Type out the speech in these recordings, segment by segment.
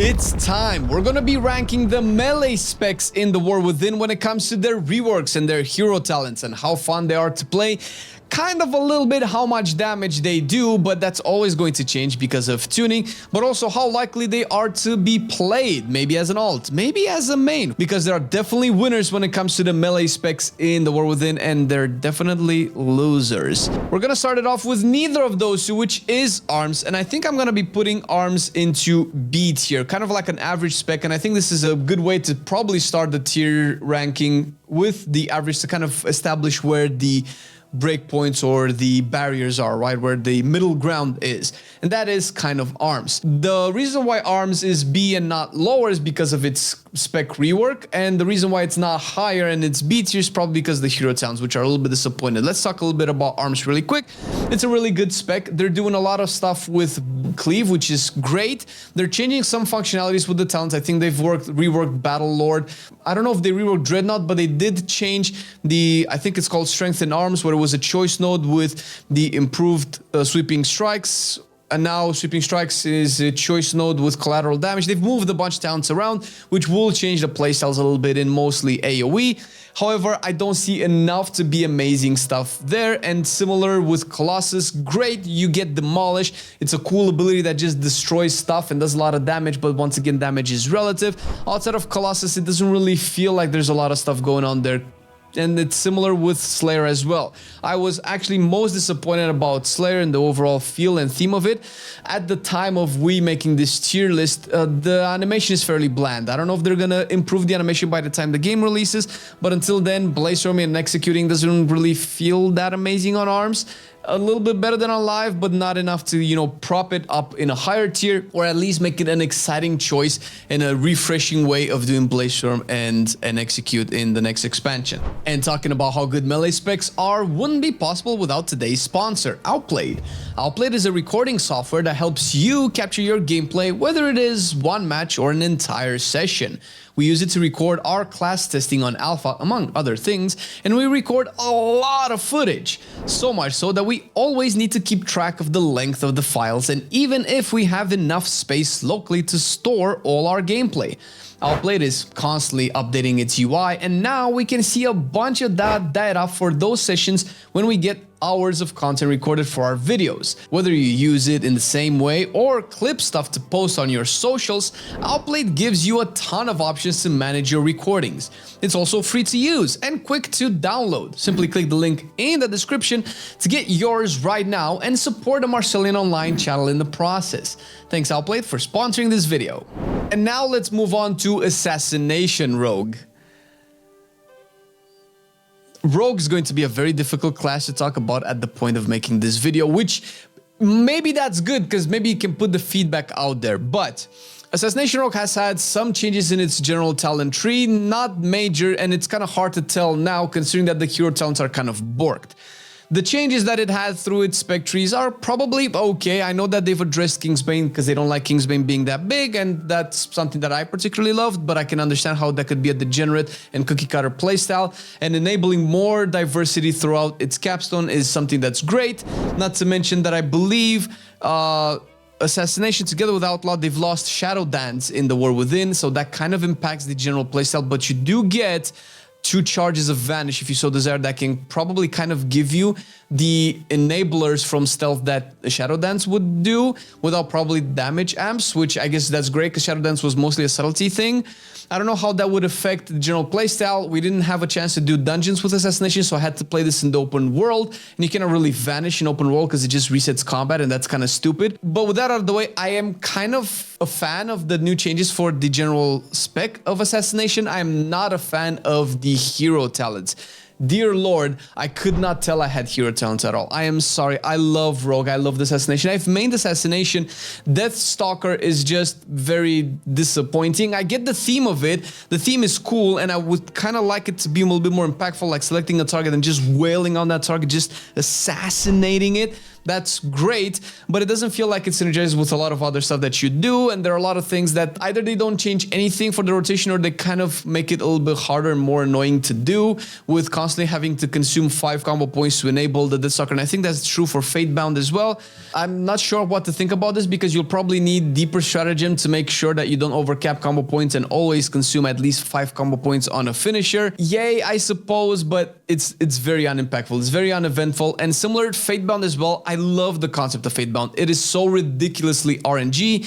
It's time. We're gonna be ranking the melee specs in the War Within when it comes to their reworks and their hero talents and how fun they are to play. Kind of a little bit how much damage they do, but that's always going to change because of tuning, but also how likely they are to be played, maybe as an alt, maybe as a main, because there are definitely winners when it comes to the melee specs in the War Within, and they're definitely losers. We're gonna start it off with neither of those two, which is arms, and I think I'm gonna be putting arms into B tier, kind of like an average spec, and I think this is a good way to probably start the tier ranking with the average to kind of establish where the breakpoints or the barriers are, right, where the middle ground is, and that is kind of arms. The reason why arms is B and not lower is because of its spec rework, and the reason why it's not higher and it's B tier is probably because of the hero talents, which are a little bit disappointed. Let's talk a little bit about arms really quick. It's a really good spec. They're doing a lot of stuff with cleave, which is great. They're changing some functionalities with the talents. I think they've reworked Battle Lord. I don't know if they reworked Dreadnought, but they did change the, I think it's called Strength in Arms, where it was a choice node with the improved sweeping strikes, and now sweeping strikes is a choice node with collateral damage. They've moved a bunch of talents around, which will change the playstyles a little bit in mostly AoE. However, I don't see enough to be amazing stuff there, and similar with Colossus, great, you get demolished. It's a cool ability that just destroys stuff and does a lot of damage, but once again, damage is relative. Outside of Colossus, it doesn't really feel like there's a lot of stuff going on there. And it's similar with Slayer as well. I was actually most disappointed about Slayer and the overall feel and theme of it. At the time of we making this tier list, the animation is fairly bland. I don't know if they're gonna improve the animation by the time the game releases, but until then, Blaze Storming and executing doesn't really feel that amazing on arms. A little bit better than on live, but not enough to, you know, prop it up in a higher tier, or at least make it an exciting choice and a refreshing way of doing Blaze Storm and execute in the next expansion. And talking about how good melee specs are wouldn't be possible without today's sponsor, Outplayed. Outplayed is a recording software that helps you capture your gameplay, whether it is one match or an entire session. We use it to record our class testing on Alpha, among other things, and we record a lot of footage. So much so that we always need to keep track of the length of the files, and even if we have enough space locally to store all our gameplay. Outplayed is constantly updating its UI, and now we can see a bunch of that data for those sessions when we get hours of content recorded for our videos. Whether you use it in the same way or clip stuff to post on your socials, Outplayed gives you a ton of options to manage your recordings. It's also free to use and quick to download. Simply click the link in the description to get yours right now and support the Marcelian Online channel in the process. Thanks Outplayed for sponsoring this video. And now let's move on to Assassination Rogue. Rogue is going to be a very difficult class to talk about at the point of making this video, which maybe that's good because maybe you can put the feedback out there, but Assassination Rogue has had some changes in its general talent tree, not major, and it's kind of hard to tell now considering that the hero talents are kind of borked. The changes that it had through its spec trees are probably okay. I know that they've addressed Kingsbane because they don't like Kingsbane being that big, and that's something that I particularly loved, but I can understand how that could be a degenerate and cookie cutter playstyle, and enabling more diversity throughout its capstone is something that's great. Not to mention that I believe Assassination, together with Outlaw, they've lost Shadow Dance in the War Within, so that kind of impacts the general playstyle, but you do get 2 charges of Vanish if you so desire that can probably kind of give you the enablers from stealth that Shadow Dance would do without probably damage amps, which I guess that's great because Shadow Dance was mostly a subtlety thing. I don't know how that would affect the general playstyle. We didn't have a chance to do dungeons with Assassination, so I had to play this in the open world, and you cannot really vanish in open world because it just resets combat, and that's kind of stupid. But with that out of the way, I am kind of a fan of the new changes for the general spec of Assassination. I am not a fan of the hero talents. Dear Lord, I could not tell I had hero talents at all. I am sorry. I love Rogue. I love the Assassination. I've mained Assassination. Deathstalker is just very disappointing. I get the theme of it. The theme is cool, and I would kind of like it to be a little bit more impactful, like selecting a target and just wailing on that target, just assassinating it. That's great, but it doesn't feel like it synergizes with a lot of other stuff that you do, and there are a lot of things that either they don't change anything for the rotation or they kind of make it a little bit harder and more annoying to do, with constantly having to consume 5 combo points to enable the Deathstalker, and I think that's true for Fatebound as well. I'm not sure what to think about this, because you'll probably need deeper stratagem to make sure that you don't overcap combo points and always consume at least 5 combo points on a finisher. Yay, I suppose, but it's very unimpactful, it's very uneventful, and similar to Fatebound as well, I love the concept of Fatebound. It is so ridiculously RNG.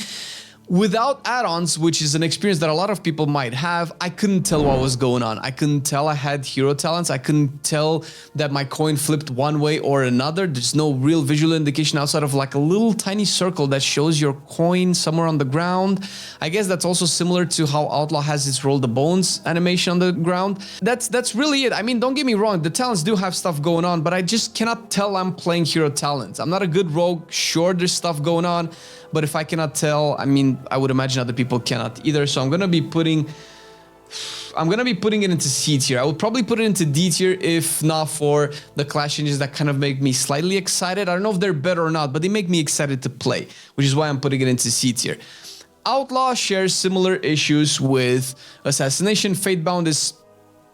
Without add-ons, which is an experience that a lot of people might have, I couldn't tell what was going on. I couldn't tell I had hero talents. I couldn't tell that my coin flipped one way or another. There's no real visual indication outside of like a little tiny circle that shows your coin somewhere on the ground. I guess that's also similar to how Outlaw has its roll the bones animation on the ground. That's really it. I mean, don't get me wrong, the talents do have stuff going on, but I just cannot tell I'm playing hero talents. I'm not a good rogue. Sure, there's stuff going on, but if I cannot tell, I mean, I would imagine other people cannot either. So I'm gonna be putting it into C tier. I would probably put it into D tier if not for the class changes that kind of make me slightly excited. I don't know if they're better or not, but they make me excited to play, which is why I'm putting it into C tier. Outlaw shares similar issues with Assassination. Fatebound is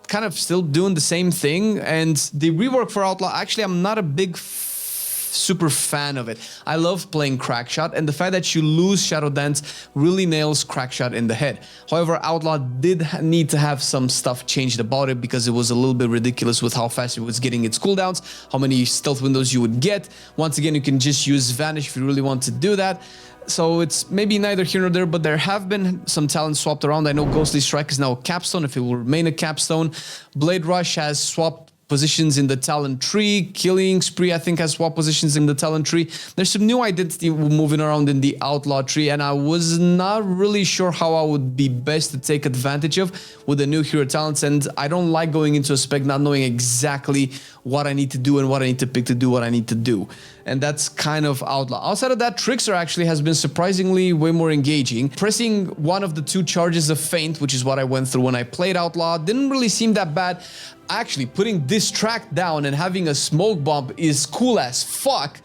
kind of still doing the same thing, and the rework for Outlaw, actually, I'm not a big super fan of it. I love playing Crackshot, and the fact that you lose Shadow Dance really nails Crackshot in the head. However, Outlaw did need to have some stuff changed about it, because it was a little bit ridiculous with how fast it was getting its cooldowns, how many stealth windows you would get. Once again, you can just use Vanish if you really want to do that. So it's maybe neither here nor there, but there have been some talents swapped around. I know Ghostly Strike is now a capstone, if it will remain a capstone. Blade Rush has swapped positions in the talent tree. Killing Spree, I think, has swapped positions in the talent tree. There's some new identity moving around in the outlaw tree, and I was not really sure how I would be best to take advantage of with the new hero talents, and I don't like going into a spec not knowing exactly what I need to do and what I need to pick to do what I need to do. And that's kind of outlaw. Outside of that, Trickster actually has been surprisingly way more engaging. Pressing one of the 2 charges of Feint, which is what I went through when I played Outlaw, didn't really seem that bad. Actually, putting this track down and having a smoke bomb is cool as fuck,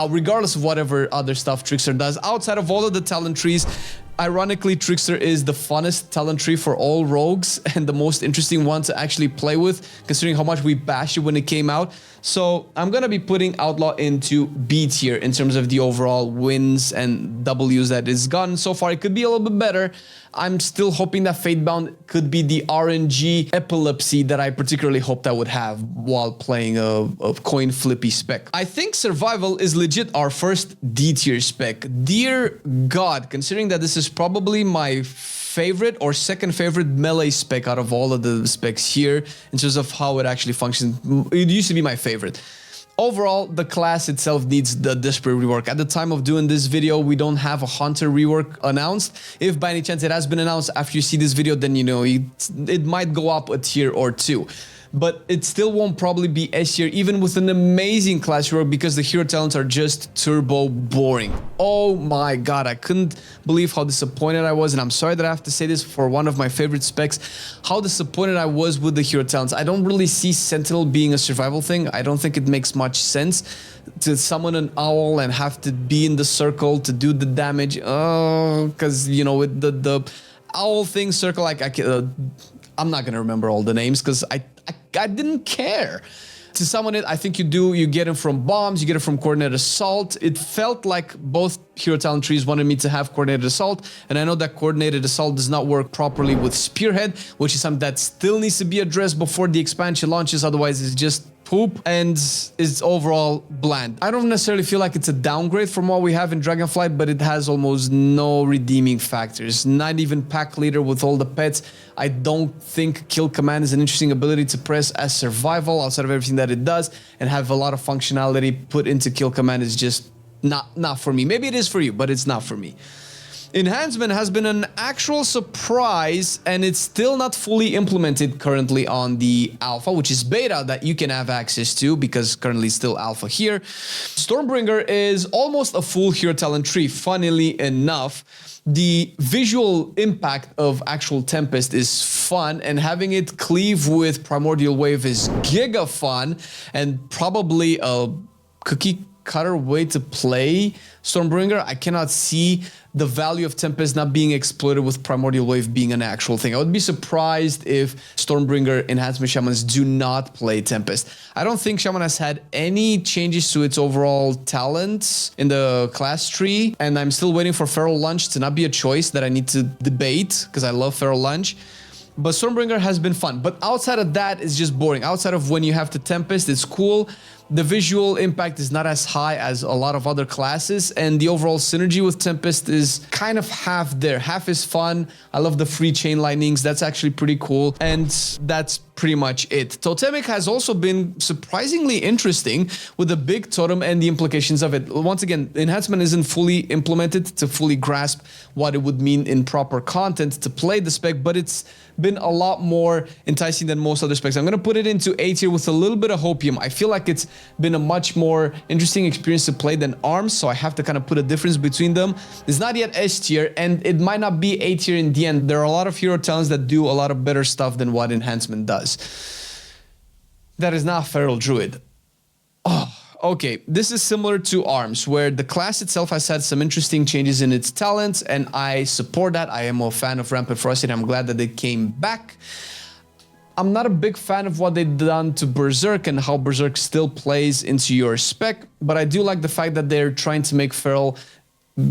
regardless of whatever other stuff Trickster does. Outside of all of the talent trees, ironically, Trickster is the funnest talent tree for all rogues and the most interesting one to actually play with, considering how much we bashed it when it came out. So I'm gonna be putting Outlaw into B tier in terms of the overall wins and W's that it's gotten so far. It could be a little bit better. I'm still hoping that Fatebound could be the RNG epilepsy that I particularly hoped I would have while playing a coin flippy spec. I think Survival is legit our first D tier spec. Dear God, considering that this is probably my favorite or second favorite melee spec out of all of the specs here in terms of how it actually functions. It used to be my favorite. Overall, the class itself needs the desperate rework. At the time of doing this video, we don't have a Hunter rework announced. If by any chance it has been announced after you see this video, then you know it might go up a tier or 2. But it still won't probably be S tier, even with an amazing class rework, because the hero talents are just turbo boring. Oh my god, I couldn't believe how disappointed I was, and I'm sorry that I have to say this for one of my favorite specs, how disappointed I was with the hero talents. I don't really see Sentinel being a survival thing. I don't think it makes much sense to summon an owl and have to be in the circle to do the damage. Oh, because, you know, with the owl thing, circle, like I'm not gonna remember all the names because I didn't care. To summon it, I think you get it from bombs, you get it from coordinated assault. It felt like both hero talent trees wanted me to have coordinated assault, and I know that coordinated assault does not work properly with Spearhead, which is something that still needs to be addressed before the expansion launches, otherwise it's just poop and is overall bland. I don't necessarily feel like it's a downgrade from what we have in Dragonflight, but it has almost no redeeming factors. Not even pack leader with all the pets. I don't think kill command is an interesting ability to press as survival outside of everything that it does, and have a lot of functionality put into kill command is just not for me. Maybe it is for you, but it's not for me. Enhancement has been an actual surprise, and it's still not fully implemented currently on the alpha, which is beta that you can have access to because currently it's still alpha here. Stormbringer is almost a full hero talent tree, funnily enough. The visual impact of actual Tempest is fun, and having it cleave with Primordial Wave is giga fun, and probably a cookie cut-cutter way to play Stormbringer. I cannot see the value of Tempest not being exploited with Primordial Wave being an actual thing. I would be surprised if Stormbringer Enhancement Shamans do not play Tempest. I don't think Shaman has had any changes to its overall talents in the class tree, and I'm still waiting for Feral Lunge to not be a choice that I need to debate, because I love Feral Lunge. But Stormbringer has been fun. But outside of that, it's just boring. Outside of when you have the Tempest, it's cool. The visual impact is not as high as a lot of other classes, and the overall synergy with Tempest is kind of half there. Half is fun. I love the free chain lightnings. That's actually pretty cool. And that's pretty much it. Totemic has also been surprisingly interesting with the big totem and the implications of it. Once again, enhancement isn't fully implemented to fully grasp what it would mean in proper content to play the spec, but it's been a lot more enticing than most other specs. I'm going to put it into A tier with a little bit of hopium. I feel like it's been a much more interesting experience to play than ARMS, so I have to kind of put a difference between them. It's not yet S tier, and it might not be A tier in the end. There are a lot of hero talents that do a lot of better stuff than what enhancement does. That is not Feral Druid. Oh, okay. This is similar to ARMS, where the class itself has had some interesting changes in its talents, and I support that. I am a fan of Rampant Ferocity. I'm glad that they came back. I'm not a big fan of what they've done to Berserk and how Berserk still plays into your spec, but I do like the fact that they're trying to make Feral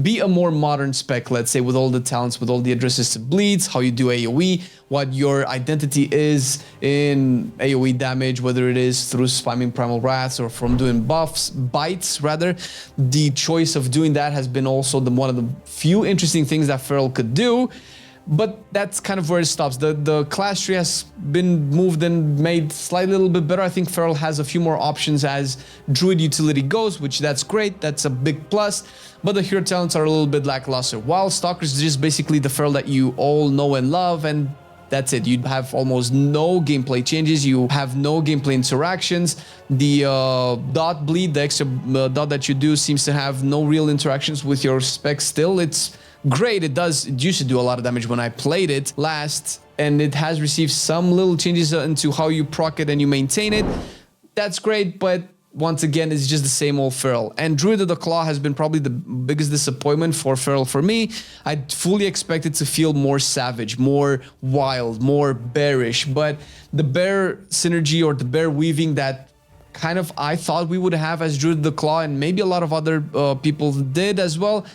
be a more modern spec, let's say, with all the talents, with all the addresses to bleeds, how you do AoE, what your identity is in AoE damage, whether it is through spamming Primal Wraths or from doing buffs, bites rather. The choice of doing that has been also one of the few interesting things that Feral could do. But that's kind of where it stops. The class tree has been moved and made slightly a little bit better. I think Feral has a few more options as Druid utility goes, which that's great. That's a big plus. But the hero talents are a little bit lackluster. While Stalker is just basically the Feral that you all know and love, and that's it. You have almost no gameplay changes. You have no gameplay interactions. The dot bleed, the extra dot that you do, seems to have no real interactions with your spec still. It's great. It used to do a lot of damage when I played it last, and it has received some little changes into how you proc it and you maintain it. That's great, but once again, it's just the same old Feral. And Druid of the Claw has been probably the biggest disappointment for Feral for me. I fully expected to feel more savage, more wild, more bearish, but the bear synergy or the bear weaving that kind of I thought we would have as Druid of the Claw, and maybe a lot of other people did as well,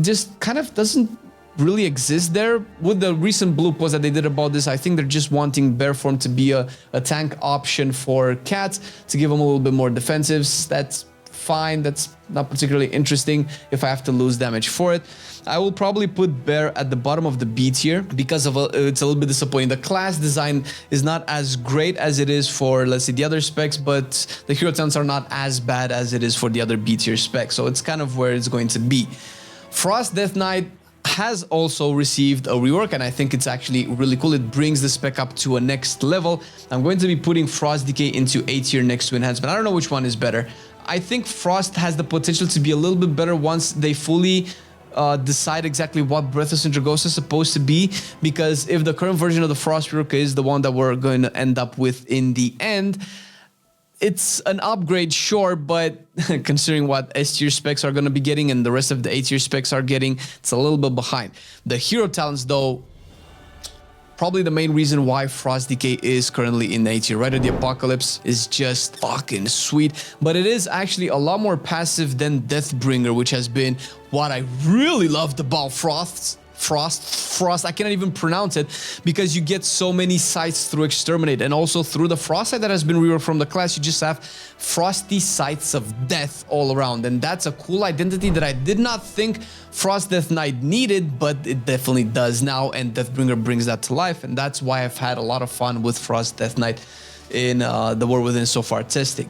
just kind of doesn't really exist there. With the recent blue post that they did about this, I think they're just wanting bear form to be a tank option for cats, to give them a little bit more defensives. That's fine. That's not particularly interesting if I have to lose damage for it. I will probably put bear at the bottom of the B tier because of it's a little bit disappointing. The class design is not as great as it is for, let's say, the other specs, but the hero talents are not as bad as it is for the other B tier specs. So it's kind of where it's going to be. Frost Death Knight has also received a rework, and I think it's actually really cool. It brings the spec up to a next level. I'm going to be putting Frost DK into A tier next to Enhancement. I don't know which one is better. I think Frost has the potential to be a little bit better once they fully decide exactly what Breath of Sindragosa is supposed to be, because if the current version of the Frost rework is the one that we're going to end up with in the end, it's an upgrade, sure, but considering what S tier specs are going to be getting and the rest of the A tier specs are getting, it's a little bit behind. The hero talents, though, probably the main reason why Frost DK is currently in A tier. Right at the Apocalypse is just fucking sweet, but it is actually a lot more passive than Deathbringer, which has been what I really loved about Frost, I cannot even pronounce it, because you get so many sights through Exterminate, and also through the Frost sight that has been reworked from the class, you just have frosty sights of death all around, and that's a cool identity that I did not think Frost Death Knight needed, but it definitely does now, and Deathbringer brings that to life, and that's why I've had a lot of fun with Frost Death Knight in the War Within so far testing.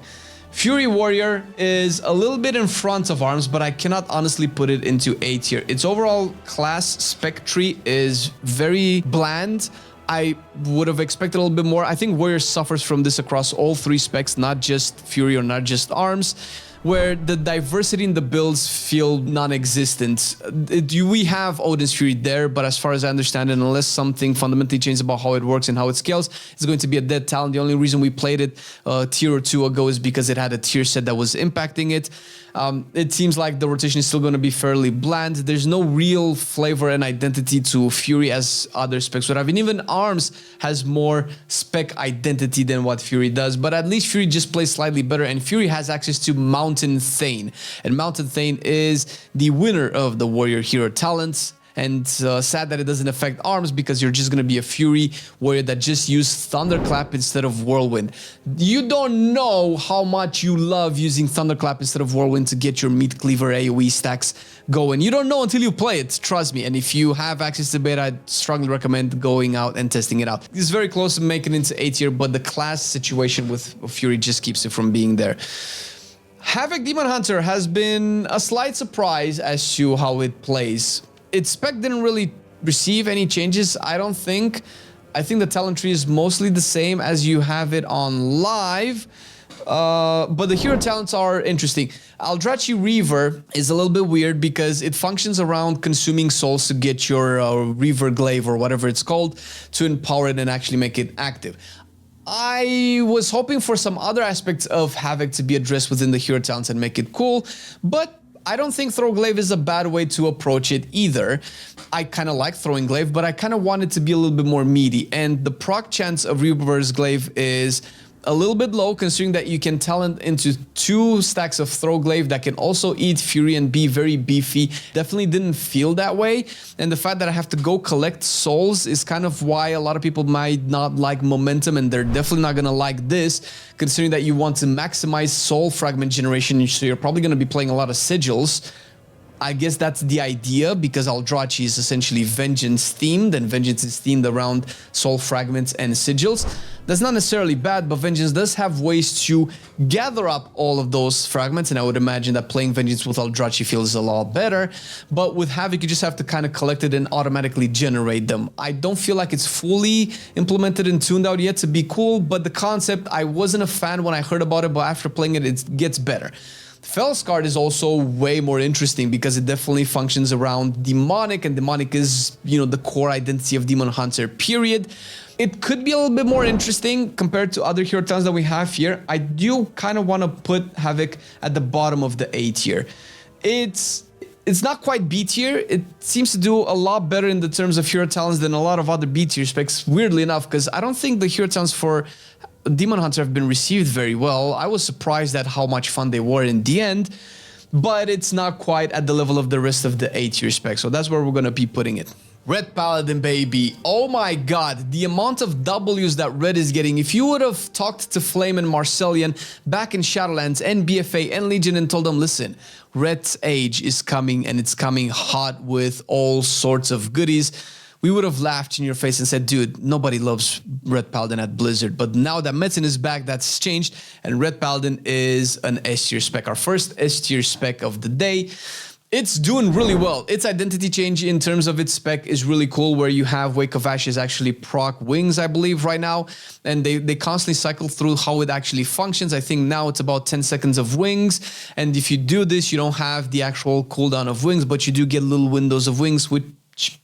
Fury Warrior is a little bit in front of ARMS, but I cannot honestly put it into A tier. Its overall class spec tree is very bland. I would have expected a little bit more. I think Warrior suffers from this across all three specs, not just Fury or not just ARMS, where the diversity in the builds feel non-existent. We have Odin's Fury there, but as far as I understand it, unless something fundamentally changes about how it works and how it scales, it's going to be a dead talent. The only reason we played it a tier or two ago is because it had a tier set that was impacting it. It seems like the rotation is still going to be fairly bland. There's no real flavor and identity to Fury as other specs would have. And even Arms has more spec identity than what Fury does. But at least Fury just plays slightly better. And Fury has access to Mountain Thane. And Mountain Thane is the winner of the Warrior Hero talents. And sad that it doesn't affect Arms because you're just going to be a Fury warrior that just used Thunderclap instead of Whirlwind. You don't know how much you love using Thunderclap instead of Whirlwind to get your Meat Cleaver AoE stacks going. You don't know until you play it, trust me. And if you have access to beta, I'd strongly recommend going out and testing it out. It's very close to making it into A tier, but the class situation with Fury just keeps it from being there. Havoc Demon Hunter has been a slight surprise as to how it plays. Its spec didn't really receive any changes, I don't think. I think the talent tree is mostly the same as you have it on live. But the hero talents are interesting. Aldrachi Reaver is a little bit weird because it functions around consuming souls to get your Reaver Glaive or whatever it's called to empower it and actually make it active. I was hoping for some other aspects of Havoc to be addressed within the hero talents and make it cool, but I don't think Throw Glaive is a bad way to approach it either. I kind of like throwing Glaive, but I kind of want it to be a little bit more meaty. And the proc chance of Reaver's Glaive is a little bit low, considering that you can talent into 2 stacks of Throw Glaive that can also eat Fury and be very beefy. Definitely didn't feel that way. And the fact that I have to go collect souls is kind of why a lot of people might not like Momentum, and they're definitely not going to like this, considering that you want to maximize soul fragment generation, so you're probably going to be playing a lot of sigils. I guess that's the idea, because Aldrachi is essentially Vengeance themed, and Vengeance is themed around soul fragments and sigils. That's not necessarily bad, but Vengeance does have ways to gather up all of those fragments, and I would imagine that playing Vengeance with Aldrachi feels a lot better. But with Havoc, you just have to kind of collect it and automatically generate them. I don't feel like it's fully implemented and tuned out yet to be cool, but the concept, I wasn't a fan when I heard about it, but after playing it, it gets better. Fellscard is also way more interesting because it definitely functions around Demonic, and Demonic is, you know, the core identity of Demon Hunter, period. It could be a little bit more interesting compared to other hero talents that we have here. I do kind of want to put Havoc at the bottom of the A tier. It's not quite B tier. It seems to do a lot better in the terms of hero talents than a lot of other B tier specs, weirdly enough, because I don't think the hero talents for Demon Hunter have been received very well. I was surprised at how much fun they were in the end, but it's not quite at the level of the rest of the A tier spec, so that's where we're gonna be putting it. Red Paladin, baby. Oh my god, the amount of W's that Red is getting. If you would have talked to Flame and Marcelian back in Shadowlands and BFA and Legion and told them, listen, Red's age is coming and it's coming hot with all sorts of goodies, we would have laughed in your face and said, dude, nobody loves Red Paladin at Blizzard. But now that Metzen is back, that's changed, and Red Paladin is an S tier spec, our first S tier spec of the day. It's doing really well. Its identity change in terms of its spec is really cool, where you have Wake of Ashes actually proc wings, I believe, right now. And they constantly cycle through how it actually functions. I think now it's about 10 seconds of wings. And if you do this, you don't have the actual cooldown of wings, but you do get little windows of wings, which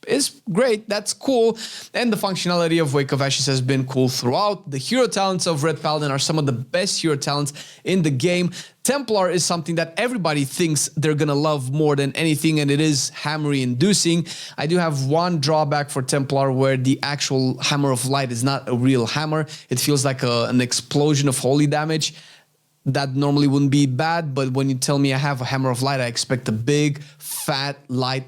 is great. That's cool. And the functionality of Wake of Ashes has been cool throughout. The hero talents of Red Paladin are some of the best hero talents in the game. Templar is something that everybody thinks they're gonna love more than anything, and it is hammery inducing. I do have one drawback for Templar, where the actual Hammer of Light is not a real hammer. It feels like an explosion of holy damage. That normally wouldn't be bad, but when you tell me I have a Hammer of Light, I expect a big, fat, light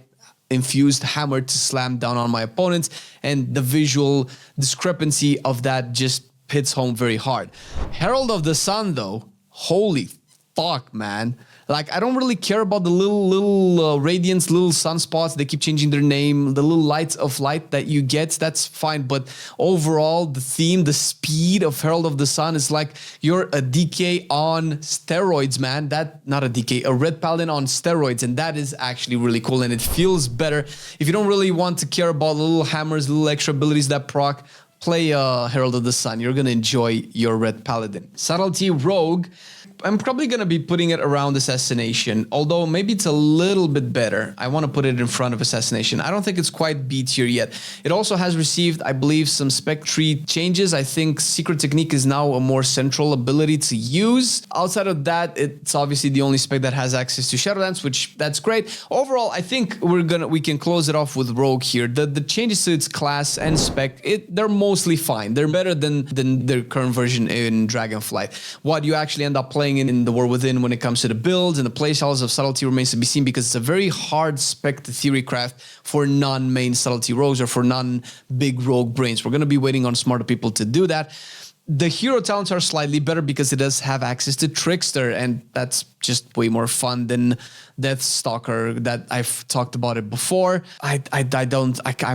infused hammer to slam down on my opponents, and the visual discrepancy of that just hits home very hard. Herald of the Sun, though, holy fuck, man. Like, I don't really care about the little radiance, little sunspots. They keep changing their name. The little lights of light that you get, that's fine. But overall, the theme, the speed of Herald of the Sun is like you're a DK on steroids, man. Not a DK, a Red Paladin on steroids. And that is actually really cool. And it feels better. If you don't really want to care about the little hammers, little extra abilities that proc, play Herald of the Sun. You're going to enjoy your Red Paladin. Subtlety Rogue. I'm probably going to be putting it around Assassination, although maybe it's a little bit better. I want to put it in front of Assassination. I don't think it's quite B tier yet. It also has received, I believe, some spec tree changes. I think Secret Technique is now a more central ability to use. Outside of that, it's obviously the only spec that has access to Shadowlands, which that's great. Overall, I think we can close it off with Rogue here. The changes to its class and spec, they're mostly fine. They're better than their current version in Dragonflight. What you actually end up playing in the War Within when it comes to the builds and the playstyles of Subtlety remains to be seen, because it's a very hard spec to theory craft for non-main Subtlety rogues or for non-big rogue brains. We're going to be waiting on smarter people to do that. The hero talents are slightly better because it does have access to Trickster, and that's just way more fun than Deathstalker that I've talked about it before. I'm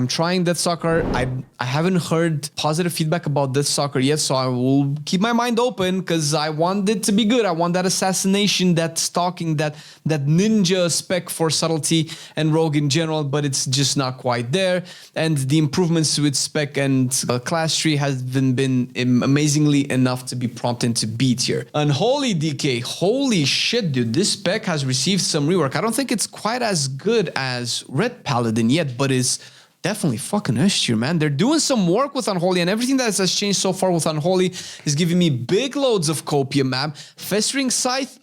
trying Deathstalker. I haven't heard positive feedback about Deathstalker yet, so I will keep my mind open because I want it to be good. I want that assassination, that stalking, that ninja spec for Subtlety and Rogue in general, but it's just not quite there. And the improvements to its spec and class tree has been amazingly enough to be prompted into B tier. Unholy DK, holy shit, dude, this spec has received some rework. I don't think it's quite as good as Red Paladin yet, but it's definitely fucking S tier, man. They're doing some work with Unholy, and everything that has changed so far with Unholy is giving me big loads of copium, man. Festering Scythe,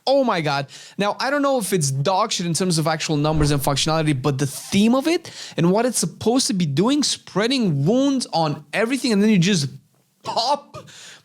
oh my god. Now, I don't know if it's dog shit in terms of actual numbers and functionality, but the theme of it and what it's supposed to be doing, spreading wounds on everything, and then you just pop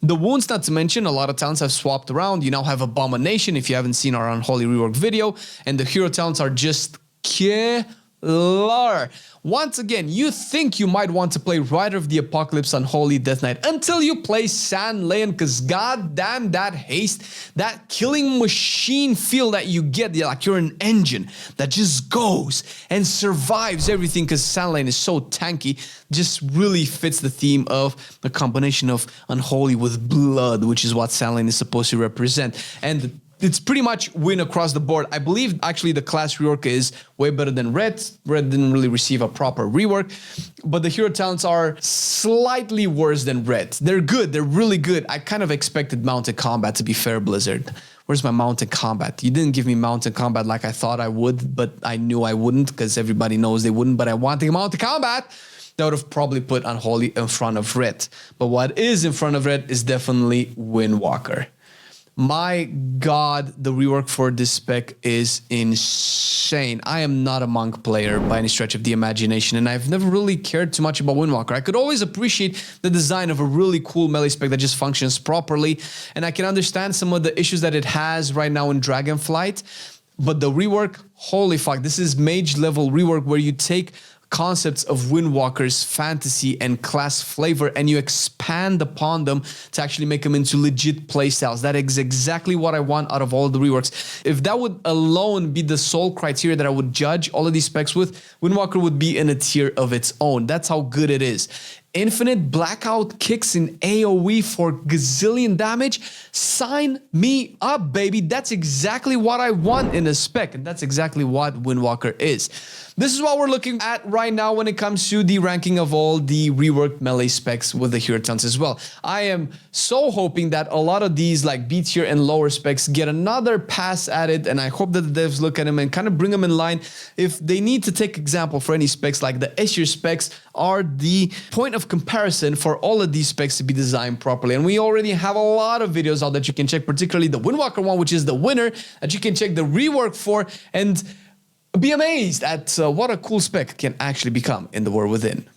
the wounds. Not to mention, a lot of talents have swapped around. You now have Abomination if you haven't seen our Unholy rework video, and the hero talents are just killer. Once again, you think you might want to play Rider of the Apocalypse Unholy Death Knight until you play Sandland, because goddamn that haste, that killing machine feel that you get, like you're an engine that just goes and survives everything, because Sandland is so tanky, just really fits the theme of the combination of Unholy with blood, which is what Sandland is supposed to represent. And it's pretty much win across the board. I believe actually the class rework is way better than Red. Red didn't really receive a proper rework, but the hero talents are slightly worse than Red. They're good. They're really good. I kind of expected mounted combat, to be fair, Blizzard. Where's my mounted combat? You didn't give me mounted combat like I thought I would, but I knew I wouldn't because everybody knows they wouldn't, but I wanted mounted combat. That would have probably put Unholy in front of Red. But what is in front of Red is definitely Windwalker. My god, the rework for this spec is insane. I am not a monk player by any stretch of the imagination, and I've never really cared too much about Windwalker. I could always appreciate the design of a really cool melee spec that just functions properly, and I can understand some of the issues that it has right now in Dragonflight, but the rework, holy fuck, this is mage level rework where you take concepts of Windwalker's fantasy and class flavor and you expand upon them to actually make them into legit playstyles. That is exactly what I want out of all the reworks. If that would alone be the sole criteria that I would judge all of these specs with, Windwalker would be in a tier of its own. That's how good it is. Infinite blackout kicks in AoE for gazillion damage. Sign me up, baby. That's exactly what I want in a spec, and that's exactly what Windwalker is. This is what we're looking at right now when it comes to the ranking of all the reworked melee specs with the hero talents as well. I am so hoping that a lot of these like B tier and lower specs get another pass at it, and I hope that the devs look at them and kind of bring them in line. If they need to take example for any specs, like the S tier specs are the point of comparison for all of these specs to be designed properly. And we already have a lot of videos out that you can check, particularly the Windwalker one, which is the winner, that you can check the rework for and be amazed at what a cool spec can actually become in the War Within.